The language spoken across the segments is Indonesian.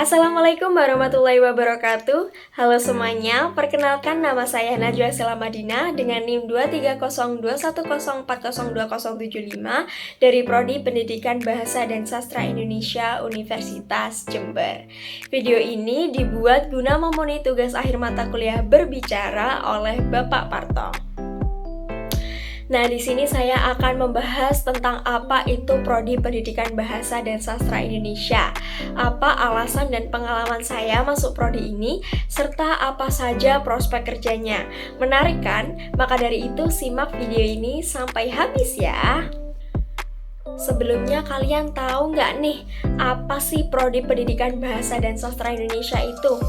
Assalamualaikum warahmatullahi wabarakatuh. Halo semuanya, perkenalkan nama saya Najwa Sela Madinah dengan NIM 2302104020075 dari Prodi Pendidikan Bahasa dan Sastra Indonesia Universitas Jember. Video ini dibuat guna memenuhi tugas akhir mata kuliah berbicara oleh Bapak Parto. Nah, di sini saya akan membahas tentang apa itu Prodi Pendidikan Bahasa dan Sastra Indonesia, apa alasan dan pengalaman saya masuk prodi ini, serta apa saja prospek kerjanya. Menarik kan? Maka dari itu simak video ini sampai habis ya. Sebelumnya kalian tahu nggak nih, apa sih Prodi Pendidikan Bahasa dan Sastra Indonesia itu?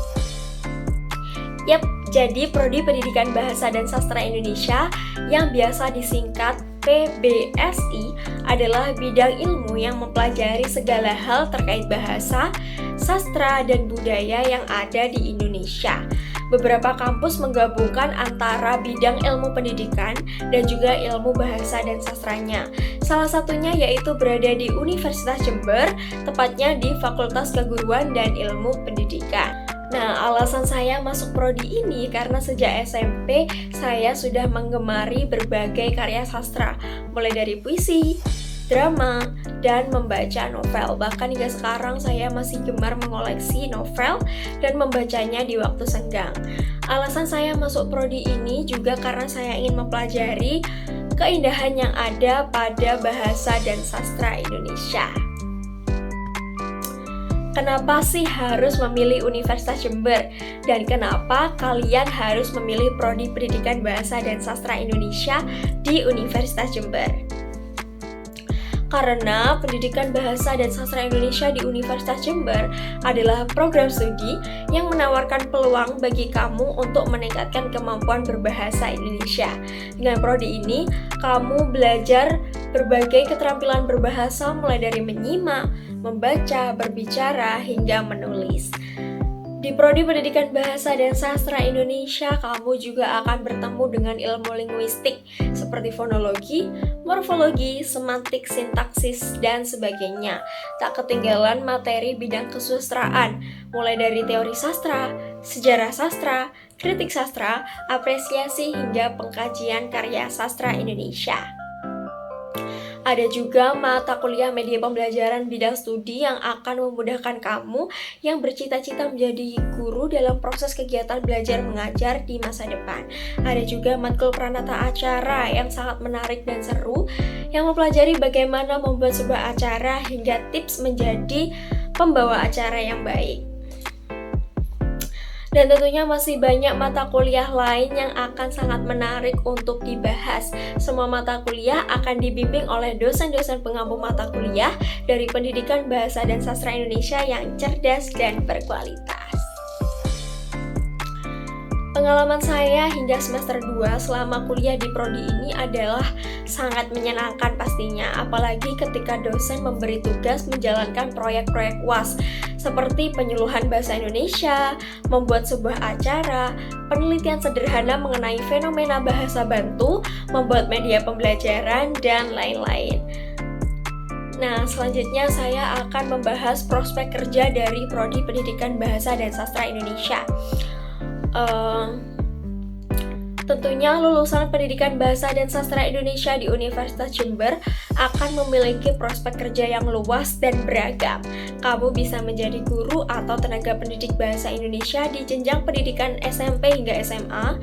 Yap, jadi Prodi Pendidikan Bahasa dan Sastra Indonesia yang biasa disingkat PBSI adalah bidang ilmu yang mempelajari segala hal terkait bahasa, sastra, dan budaya yang ada di Indonesia. Beberapa kampus menggabungkan antara bidang ilmu pendidikan dan juga ilmu bahasa dan sastranya. Salah satunya yaitu berada di Universitas Jember, tepatnya di Fakultas Keguruan dan Ilmu Pendidikan. Nah, alasan saya masuk prodi ini karena sejak SMP saya sudah menggemari berbagai karya sastra, mulai dari puisi, drama, dan membaca novel. Bahkan hingga sekarang saya masih gemar mengoleksi novel dan membacanya di waktu senggang. Alasan saya masuk prodi ini juga karena saya ingin mempelajari keindahan yang ada pada bahasa dan sastra Indonesia. Kenapa sih harus memilih Universitas Jember? Dan kenapa kalian harus memilih Prodi Pendidikan Bahasa dan Sastra Indonesia di Universitas Jember? Karena Pendidikan Bahasa dan Sastra Indonesia di Universitas Jember adalah program studi yang menawarkan peluang bagi kamu untuk meningkatkan kemampuan berbahasa Indonesia. Dengan prodi ini, kamu belajar berbagai keterampilan berbahasa mulai dari menyimak, membaca, berbicara, hingga menulis. Di Prodi Pendidikan Bahasa dan Sastra Indonesia, kamu juga akan bertemu dengan ilmu linguistik seperti fonologi, morfologi, semantik, sintaksis, dan sebagainya. Tak ketinggalan materi bidang kesusastraan, mulai dari teori sastra, sejarah sastra, kritik sastra, apresiasi, hingga pengkajian karya sastra Indonesia. Ada juga mata kuliah media pembelajaran bidang studi yang akan memudahkan kamu yang bercita-cita menjadi guru dalam proses kegiatan belajar mengajar di masa depan. Ada juga matkul pranata acara yang sangat menarik dan seru yang mempelajari bagaimana membuat sebuah acara hingga tips menjadi pembawa acara yang baik. Dan tentunya masih banyak mata kuliah lain yang akan sangat menarik untuk dibahas. Semua mata kuliah akan dibimbing oleh dosen-dosen pengampu mata kuliah dari Pendidikan Bahasa dan Sastra Indonesia yang cerdas dan berkualitas. Pengalaman saya hingga semester 2 selama kuliah di prodi ini adalah sangat menyenangkan pastinya, apalagi ketika dosen memberi tugas menjalankan proyek-proyek UAS seperti penyuluhan bahasa Indonesia, membuat sebuah acara, penelitian sederhana mengenai fenomena bahasa bantu, membuat media pembelajaran, dan lain-lain. Nah, selanjutnya saya akan membahas prospek kerja dari Prodi Pendidikan Bahasa dan Sastra Indonesia. Tentunya lulusan Pendidikan Bahasa dan Sastra Indonesia di Universitas Jember akan memiliki prospek kerja yang luas dan beragam. Kamu bisa menjadi guru atau tenaga pendidik bahasa Indonesia di jenjang pendidikan SMP hingga SMA.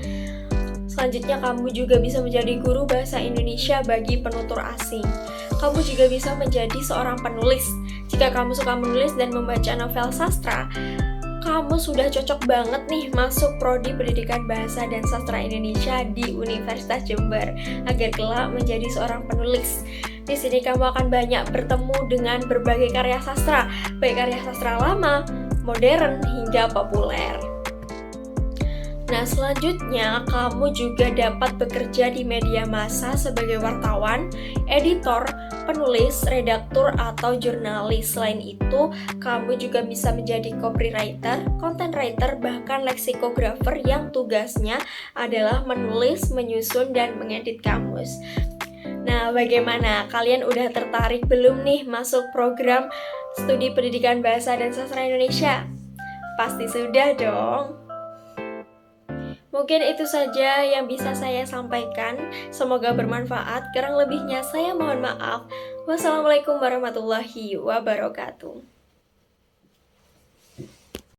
Selanjutnya kamu juga bisa menjadi guru bahasa Indonesia bagi penutur asing. Kamu juga bisa menjadi seorang penulis. Jika kamu suka menulis dan membaca novel sastra, kamu sudah cocok banget nih masuk Prodi Pendidikan Bahasa dan Sastra Indonesia di Universitas Jember agar kelak menjadi seorang penulis. Di sini kamu akan banyak bertemu dengan berbagai karya sastra, baik karya sastra lama, modern, hingga populer. Nah, selanjutnya kamu juga dapat bekerja di media massa sebagai wartawan, editor, penulis, redaktur, atau jurnalis. Selain itu, kamu juga bisa menjadi copywriter, content writer, bahkan leksikografer yang tugasnya adalah menulis, menyusun, dan mengedit kamus. Nah, bagaimana? Kalian udah tertarik belum nih masuk program Studi Pendidikan Bahasa dan Sastra Indonesia? Pasti sudah dong. Mungkin itu saja yang bisa saya sampaikan. Semoga bermanfaat. Kurang lebihnya saya mohon maaf. Wassalamualaikum warahmatullahi wabarakatuh.